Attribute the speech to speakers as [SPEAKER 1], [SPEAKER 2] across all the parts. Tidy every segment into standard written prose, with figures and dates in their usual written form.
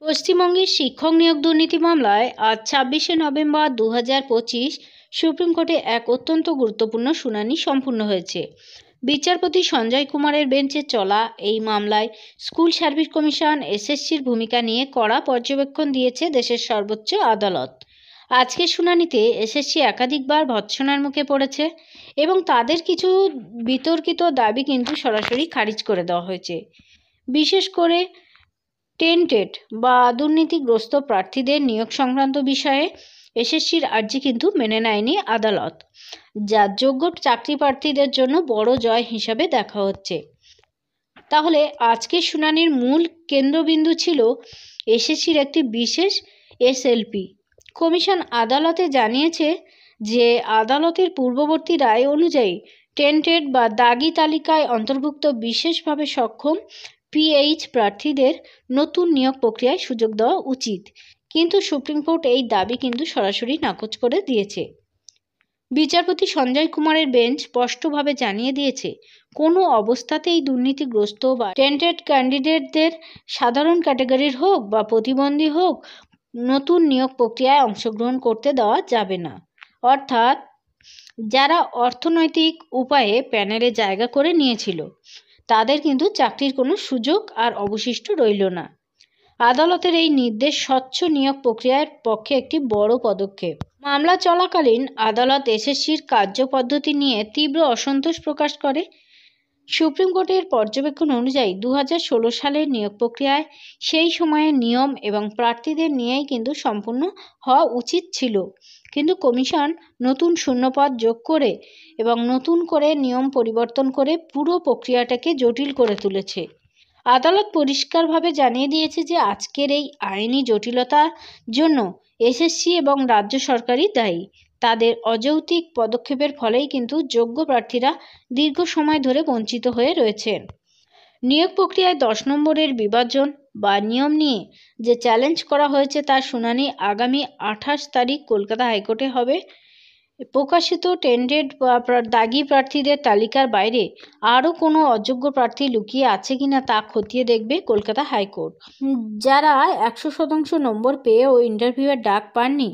[SPEAKER 1] পশ্চিমবঙ্গের শিক্ষক নিয়োগ দুর্নীতি মামলায় আজ ২৬শে নভেম্বর ২০২৫ সুপ্রিম কোর্টে এক অত্যন্ত গুরুত্বপূর্ণ শুনানি সম্পূর্ণ হয়েছে। বিচারপতি সঞ্জয় কুমারের বেঞ্চে চলা এই মামলায় স্কুল সার্ভিস কমিশন এসএসসির ভূমিকা নিয়ে কড়া পর্যবেক্ষণ দিয়েছে দেশের সর্বোচ্চ আদালত। আজকের শুনানিতে এসএসসি একাধিকবার ভর্ৎসনার মুখে পড়েছে এবং তাদের কিছু বিতর্কিত দাবি কিন্তু সরাসরি খারিজ করে দেওয়া হয়েছে। বিশেষ করে টেন্টেড বা দুর্নীতিগ্রস্ত প্রার্থীদের নিয়োগ সংক্রান্ত বিষয়ে এসএসসির আর্জি কিন্তু মেনে নেয়নি আদালত, যা যোগ্য চাকরি প্রার্থীদের জন্য বড় জয় হিসাবে দেখা হচ্ছে। তাহলে আজকের শুনানির মূল কেন্দ্রবিন্দু ছিল এসএসসির একটি বিশেষ এসএলপি। কমিশন আদালতে জানিয়েছে যে আদালতের পূর্ববর্তী রায় অনুযায়ী টেন্টেড বা দাগি তালিকায় অন্তর্ভুক্ত বিশেষভাবে সক্ষম পিএইচ প্রার্থীদের নতুন নিয়োগ প্রক্রিয়ায় সুযোগ দেওয়া উচিত, কিন্তু সুপ্রিম কোর্ট এই দাবি কিন্তু সরাসরি নাকচ করে দিয়েছে। বিচারপতি সঞ্জয় কুমারের বেঞ্চ স্পষ্টভাবে জানিয়ে দিয়েছে, কোনো অবস্থাতেই দুর্নীতিগ্রস্ত বা টেন্টেড ক্যান্ডিডেটদের সাধারণ ক্যাটাগরির হোক বা প্রতিবন্ধী হোক নতুন নিয়োগ প্রক্রিয়ায় অংশগ্রহণ করতে দেওয়া যাবে না। অর্থাৎ যারা অর্থনৈতিক উপায়ে প্যানেলে জায়গা করে নিয়েছিল তাদের কিন্তু চাকরির কোনো সুযোগ আর অবশিষ্ট রইল না। আদালতের এই নির্দেশ স্বচ্ছ নিয়োগ প্রক্রিয়ার পক্ষে একটি বড় পদক্ষেপ। মামলা চলাকালীন আদালত এসএসসির কার্যপদ্ধতি নিয়ে তীব্র অসন্তোষ প্রকাশ করে। সুপ্রিম কোর্টের পর্যবেক্ষণ অনুযায়ী ২০১৬ সালের নিয়োগ প্রক্রিয়ায় সেই সময়ের নিয়ম এবং প্রার্থীদের নিয়েই কিন্তু সম্পূর্ণ হওয়া উচিত ছিল, কিন্তু কমিশন নতুন শূন্যপদ যোগ করে এবং নতুন করে নিয়ম পরিবর্তন করে পুরো প্রক্রিয়াটাকে জটিল করে তুলেছে। আদালত পরিষ্কারভাবে জানিয়ে দিয়েছে যে আজকের এই আইনি জটিলতার জন্য এসএসসি এবং রাজ্য সরকারই দায়ী। তাদের অযৌক্তিক পদক্ষেপের ফলেই কিন্তু যোগ্য প্রার্থীরা দীর্ঘ সময় ধরে বঞ্চিত হয়ে রয়েছেন। নিয়োগ প্রক্রিয়ায় ১০ নম্বরের বিভাজন বা নিয়ম নিয়ে যে চ্যালেঞ্জ করা হয়েছে তার শুনানি আগামী ২৮ তারিখ কলকাতা হাইকোর্টে হবে। প্রকাশিত টেন্টেড বা দাগি প্রার্থীদের তালিকার বাইরে আরও কোনো অযোগ্য প্রার্থী লুকিয়ে আছে কিনা তা খতিয়ে দেখবে কলকাতা হাইকোর্ট। যারা ১০০% নম্বর পেয়েও ইন্টারভিউয়ের ডাক পাননি,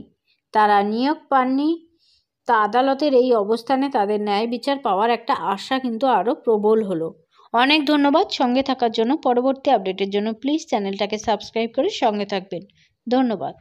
[SPEAKER 1] তারা নিয়োগ পাননি, তা আদালতের এই অবস্থানে তাদের ন্যায় বিচার পাওয়ার একটা আশা কিন্তু আরও প্রবল হলো। অনেক ধন্যবাদ সঙ্গে থাকার জন্য। পরবর্তী আপডেটের জন্য প্লিজ চ্যানেলটাকে সাবস্ক্রাইব করে সঙ্গে থাকবেন। ধন্যবাদ।